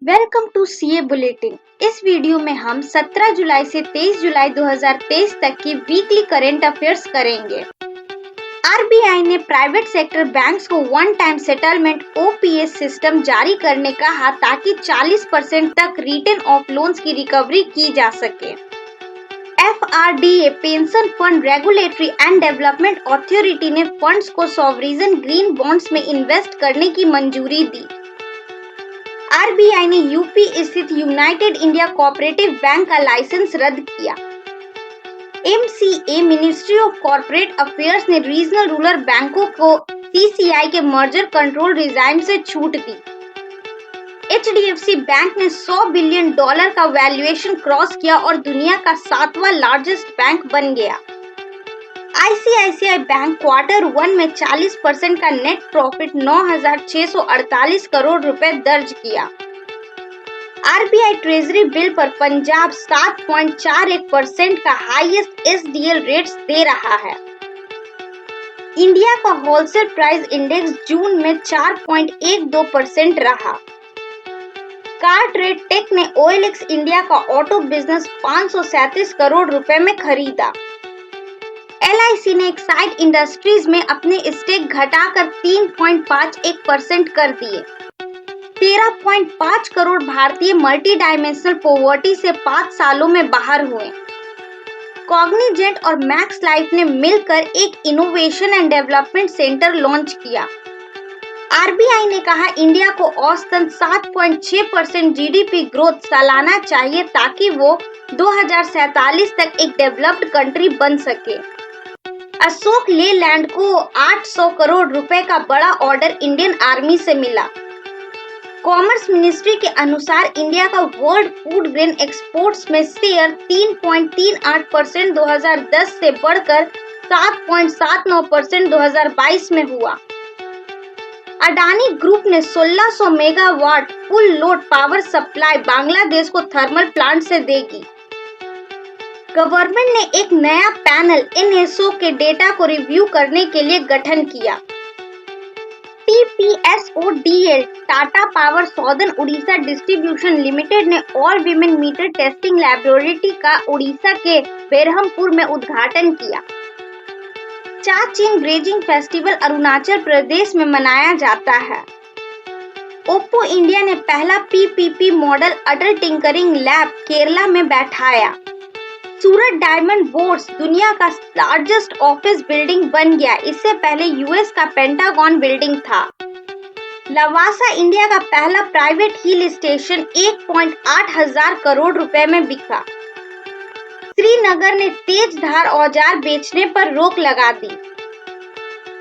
Welcome to CA bulletin. इस video में हम 17 जुलाई से 23 जुलाई 2023 तक की वीकली करंट अफेयर्स करेंगे। आरबीआई ने प्राइवेट सेक्टर बैंक्स को one time settlement OPS system जारी करने कहा ताकि 40% तक रिटर्न ऑफ लोन्स की रिकवरी की जा सके। FRDA pension fund regulatory and development authority ने फंड्स को सॉवरिजन ग्रीन बॉन्ड्स में इन्वेस्ट करने की मंजूरी दी। आरबीआई ने यूपी स्थित यूनाइटेड इंडिया कोऑपरेटिव बैंक का लाइसेंस रद्द किया। MCA ministry of corporate affairs ने रीजनल रूरल बैंकों को सीसीआई के मर्जर कंट्रोल रिजाइम से छूट दी। एचडीएफसी बैंक ने $100 बिलियन का वैल्यूएशन क्रॉस किया और दुनिया का 7वां लार्जेस्ट बैंक बन गया। आईसीआईसीआई बैंक क्वार्टर 1 में 40% का नेट प्रॉफिट 9,648 करोड़ रुपए दर्ज किया। आरबीआई ट्रेजरी बिल पर पंजाब 7.41% का हाईएस्ट एसडीएल रेट्स दे रहा है। इंडिया का होलसेल प्राइस इंडेक्स जून में 4.12% रहा। कार ट्रेड टेक ने ओएलएक्स इंडिया का ऑटो बिजनेस 537 करोड़ रुपए में खरीदा। एलआईसी ने एक्साइड इंडस्ट्रीज में अपने स्टेक घटाकर 3.51% कर दिए। 13.5 करोड़ भारतीय मल्टी डायमेंशनल पॉवर्टी से 5 सालों में बाहर हुए। कॉग्निजेंट और मैक्स लाइफ ने मिलकर एक innovation and development centre launch किया। आरबीआई ने कहा इंडिया को औसतन 7.6% जीडीपी ग्रोथ सालाना चाहिए ताकि वो 2047 तक एक डेवलप्ड कंट्री बन सके। अशोक लेलैंड को 800 करोड़ रुपए का बड़ा ऑर्डर इंडियन आर्मी से मिला। कॉमर्स मिनिस्ट्री के अनुसार इंडिया का वर्ल्ड फूड ग्रेन एक्सपोर्ट्स में शेयर 3.38% 2010 से बढ़कर 7.79% 2022 में हुआ। अडानी ग्रुप ने 1600 megawatt full load power supply Bangladesh को थर्मल प्लांट से देगी। गवर्नमेंट ने एक नया पैनल एनएसओ के डेटा को रिव्यू करने के लिए गठन किया। TPSODL Tata power southern Orissa distribution limited ने all women meter testing laboratory का उड़ीसा के बेरहमपुर में उद्घाटन किया। चाचिन ग्रेजिंग फेस्टिवल अरुणाचल प्रदेश में मनाया जाता है। ओप्पो इंडिया ने पहला PPP model Atal tinkering lab Kerala में बैठाया। सूरत डायमंड बोर्ड्स दुनिया का लार्जेस्ट ऑफिस बिल्डिंग बन गया। इससे पहले यूएस का पेंटागन बिल्डिंग था। लवासा इंडिया का पहला प्राइवेट हिल स्टेशन 1.8 हजार करोड़ रुपए में बिका। श्रीनगर ने तेज धार औजार बेचने पर रोक लगा दी।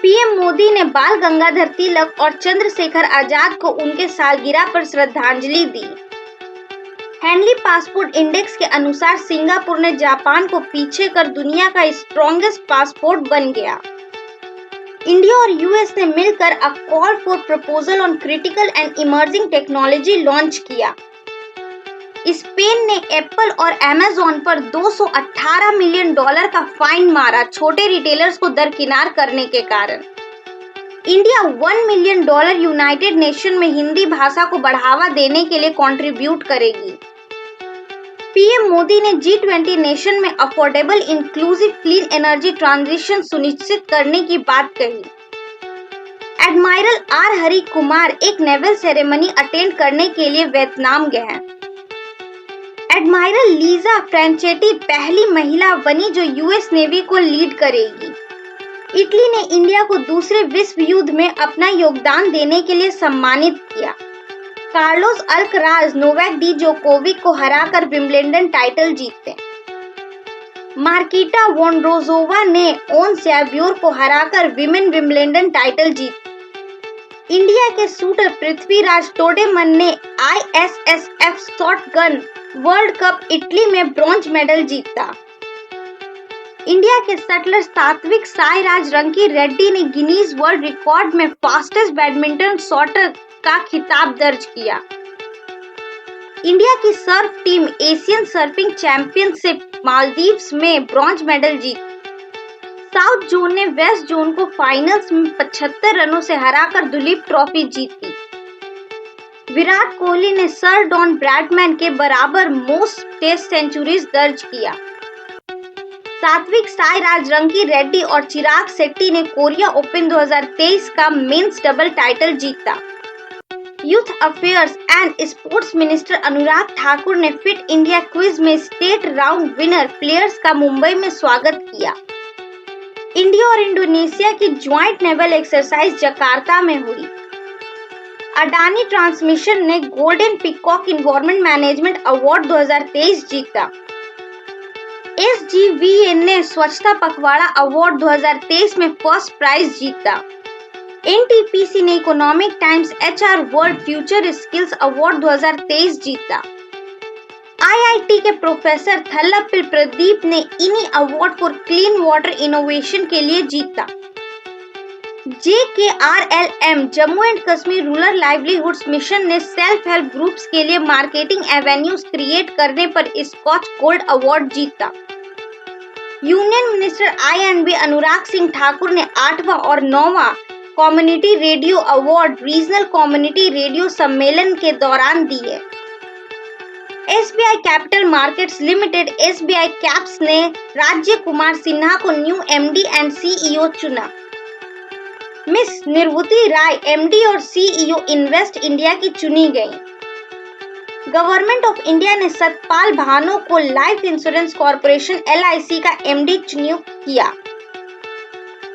पीएम मोदी ने बाल गंगाधर तिलक और चंद्रशेखर आजाद को उनके सालगिरह पर श्रद्धांजलि दी। हेनली पासपोर्ट इंडेक्स के अनुसार सिंगापुर ने जापान को पीछे कर दुनिया का स्ट्रॉन्गेस्ट पासपोर्ट बन गया। इंडिया और यूएस ने मिलकर a call for proposal on critical and emerging technology launch किया। स्पेन ने एप्पल और अमेज़न पर $218 मिलियन का फाइन मारा छोटे रिटेलर्स को दरकिनार करने के कारण। इंडिया $1 मिलियन यूनाइटेड नेशन में हिंदी भाषा को बढ़ावा देने के लिए कंट्रीब्यूट करेगी। पीएम मोदी ने G20 नेशन में affordable inclusive clean energy transition सुनिश्चित करने की बात कही। एडमायरल आर हरि कुमार एक नेवल सेरेमनी अटेंड करने के लिए वियतनाम गए हैं। एडमायरल लीजा फ्रेंचेटी पहली महिला बनी जो यूएस नेवी को लीड करेगी। इटली ने इंडिया को दूसरे विश्व युद्ध में अपना योगदान देने के लिए सम्मानित किया। कार्लोस अल्कराज नोवाक जोकोविक को हराकर विंबलडन टाइटल जीते। मार्किटा वोंड्रोजोवा ने ओन सैब्योर को हराकर विमेन विंबलडन टाइटल जीती। इंडिया के शूटर पृथ्वीराज टोडेमन ने ISSF shotgun world cup Italy में ब्रॉन्ज मेडल जीता। इंडिया के शटलर सात्विक साईराज रंकी रेड्डी ने गिनीज वर्ल्ड रिकॉर्ड में फास्टेस्ट बैडमिंटन शॉटर का खिताब दर्ज किया। इंडिया की Surf team Asian surfing championship Maldives में ब्रॉन्ज मेडल जीती। साउथ जोन ने वेस्ट जोन को फाइनल्स में 75 रनों से हराकर दुलीप ट्रॉफी जीती। विराट कोहली ने सर डॉन ब्रैडमैन के बराबर मोस्ट टेस्ट सेंचुरीज दर्ज किया। सात्विक साईराज, रंकी रेड्डी और चिराग शेट्टी ने कोरिया ओपन 2023 का मेंस डबल टाइटल जीता। Youth affairs and sports minister Anurag Thakur ने फिट इंडिया क्विज में स्टेट राउंड विनर प्लेयर्स का मुंबई में स्वागत किया। इंडिया और इंडोनेशिया की ज्वाइंट नेवल एक्सरसाइज जकार्ता में हुई। अडानी ट्रांसमिशन ने golden peacock environment management award 2023 जीता। SGVN ने स्वच्छता पखवाड़ा अवार्ड 2023 में फर्स्ट प्राइज जीता। NTPC ने economic times HR world future skills award 2023 जीता। IIT के प्रोफेसर थल्लापिल प्रदीप ने इनी award for clean water innovation के लिए जीता। JKRLM Jammu and Kashmir rural livelihoods mission ने सेल्फ हेल्प ग्रुप्स के लिए मार्केटिंग एवेन्यूज क्रिएट करने पर स्कॉच गोल्ड अवार्ड जीता। Union minister I&B Anurag Singh Thakur ने 8वां और 9वां community radio award regional community radio सम्मेलन के दौरान दिए। SBI capital markets limited SBI caps ने राज्य कुमार सिन्हा को न्यू MD एंड CEO चुना। मिस निर्वृति राय MD और CEO इन्वेस्ट इंडिया की चुनी गई। गवर्नमेंट ऑफ इंडिया ने सतपाल भानों को लाइफ इंश्योरेंस कॉर्पोरेशन LIC का MD नियुक्त किया।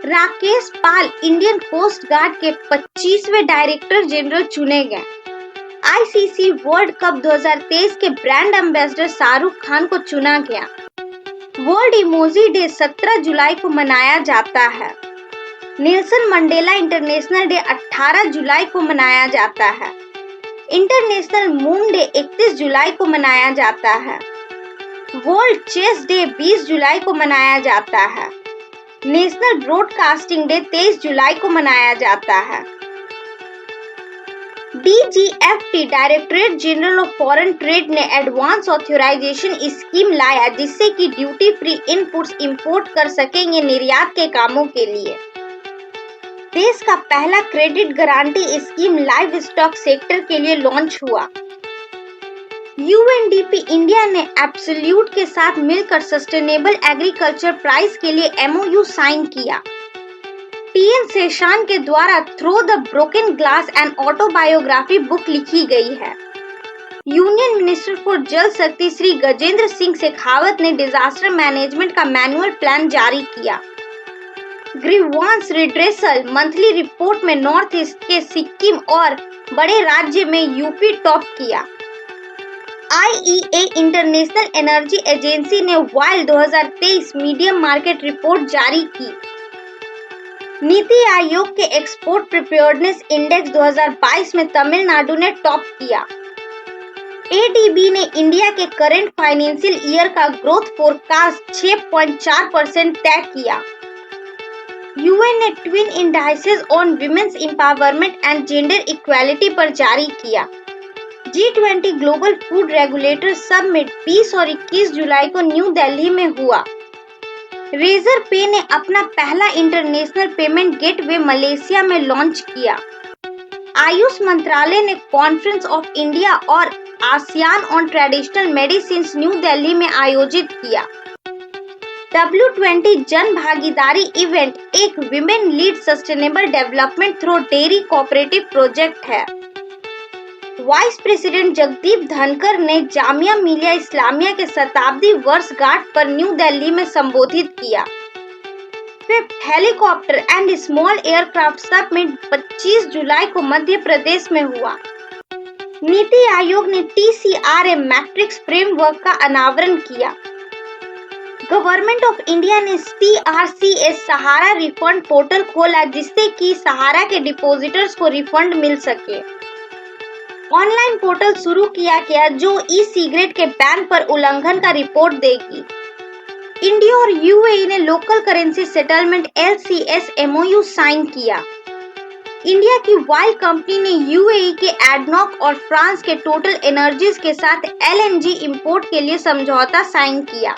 राकेश पाल इंडियन कोस्ट गार्ड के 25वें डायरेक्टर जनरल चुने गए। ICC वर्ल्ड कप 2023 के ब्रांड एम्बेसडर शाहरुख खान को चुना गया। वर्ल्ड इमोजी डे 17 जुलाई को मनाया जाता है। नेल्सन मंडेला इंटरनेशनल डे 18 जुलाई को मनाया जाता है। इंटरनेशनल मून डे 31 जुलाई को मनाया जाता है। वर्ल्ड चेस डे 20 जुलाई को मनाया जाता है। नेशनल ब्रॉडकास्टिंग डे 23 जुलाई को मनाया जाता है। DGFT directorate general of foreign trade ने एडवांस ऑथराइजेशन स्कीम लाया जिससे कि ड्यूटी फ्री इनपुट्स इंपोर्ट कर सकेंगे निर्यात के कामों के लिए। देश का पहला credit guarantee scheme live stock sector के लिए लॉन्च हुआ। UNDP इंडिया ने एब्सोल्यूट के साथ मिलकर सस्टेनेबल एग्रीकल्चर प्राइस के लिए MOU साइन किया। TN शेषान के द्वारा through the broken glass and autobiography book लिखी गई है। यूनियन मिनिस्टर फॉर जल शक्ति श्री गजेंद्र सिंह शेखावत ने डिजास्टर मैनेजमेंट का मैनुअल प्लान जारी किया। ग्रीवांस रिड्रेसल मंथली रिपोर्ट में नॉर्थ ईस्ट के सिक्किम और बड़े राज्य में यूपी टॉप किया। IEA इंटरनेशनल एनर्जी एजेंसी ने वाइल्ड 2023 मीडियम मार्केट रिपोर्ट जारी की। नीति आयोग के एक्सपोर्ट प्रिपेयर्डनेस इंडेक्स 2022 में तमिलनाडु ने टॉप किया। ADB ने इंडिया के करंट फाइनेंशियल ईयर का ग्रोथ फोरकास्ट 6.4% तय किया। UN ने twin indices on women's empowerment and gender equality पर जारी किया। G20 global food regulator summit 20 और 21 जुलाई को न्यू दिल्ली में हुआ। रेजर पे ने अपना पहला इंटरनेशनल पेमेंट गेटवे मलेशिया में लॉन्च किया। आयुष मंत्रालय ने कॉन्फ्रेंस ऑफ इंडिया और ASEAN on traditional medicine new Delhi में आयोजित किया। W20 जन भागीदारी इवेंट एक women lead sustainable development through dairy cooperative project है। वाइस प्रेसिडेंट जगदीप धनखड़ ने जामिया मिलिया इस्लामिया के शताब्दी वर्षगांठ पर न्यू दिल्ली में संबोधित किया। Fifth helicopter and small aircraft summit 25 जुलाई को मध्य प्रदेश में हुआ। नीति आयोग ने TCRA मैट्रिक्स फ्रेमवर्क का अनावरण किया। गवर्नमेंट ऑफ इंडिया ने CRCS सहारा रिफंड पोर्टल खोला जिससे कि सहारा के डिपॉजिटर्स को रिफंड मिल सके। ऑनलाइन पोर्टल शुरू किया गया जो ई-सिगरेट के बैन पर उल्लंघन का रिपोर्ट देगी। इंडिया और UAE ने local currency settlement LCS MOU sign किया। इंडिया की वाइल्ड कंपनी ने UAE के एडनॉक और फ्रांस के टोटल एनर्जीज के साथ LNG इंपोर्ट के लिए समझौता साइन किया।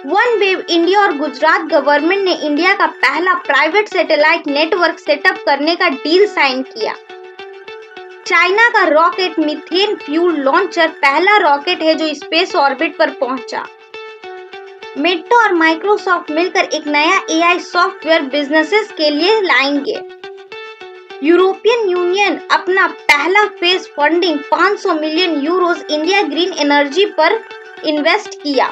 वन वेव इंडिया और गुजरात गवर्नमेंट ने इंडिया का पहला प्राइवेट सैटेलाइट नेटवर्क सेटअप करने का डील साइन किया। चाइना का रॉकेट मीथेन फ्यूल लॉन्चर पहला रॉकेट है जो स्पेस ऑर्बिट पर पहुंचा। मेटा और माइक्रोसॉफ्ट मिलकर एक नया एआई सॉफ्टवेयर बिजनेसेस के लिए लाएंगे। यूरोपियन यूनियन अपना पहला phase funding 500 million Euros India green energy पर इन्वेस्ट किया।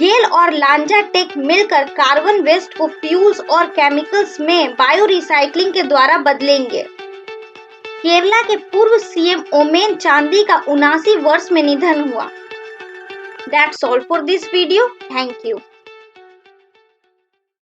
गेल और लांजा टेक मिलकर कार्बन वेस्ट को फ्यूल्स और केमिकल्स में बायो रिसाइकलिंग के द्वारा बदलेंगे। केरला के पूर्व सीएम ओमेन चांदी का 79 वर्ष में निधन हुआ। That's all for this video. Thank you.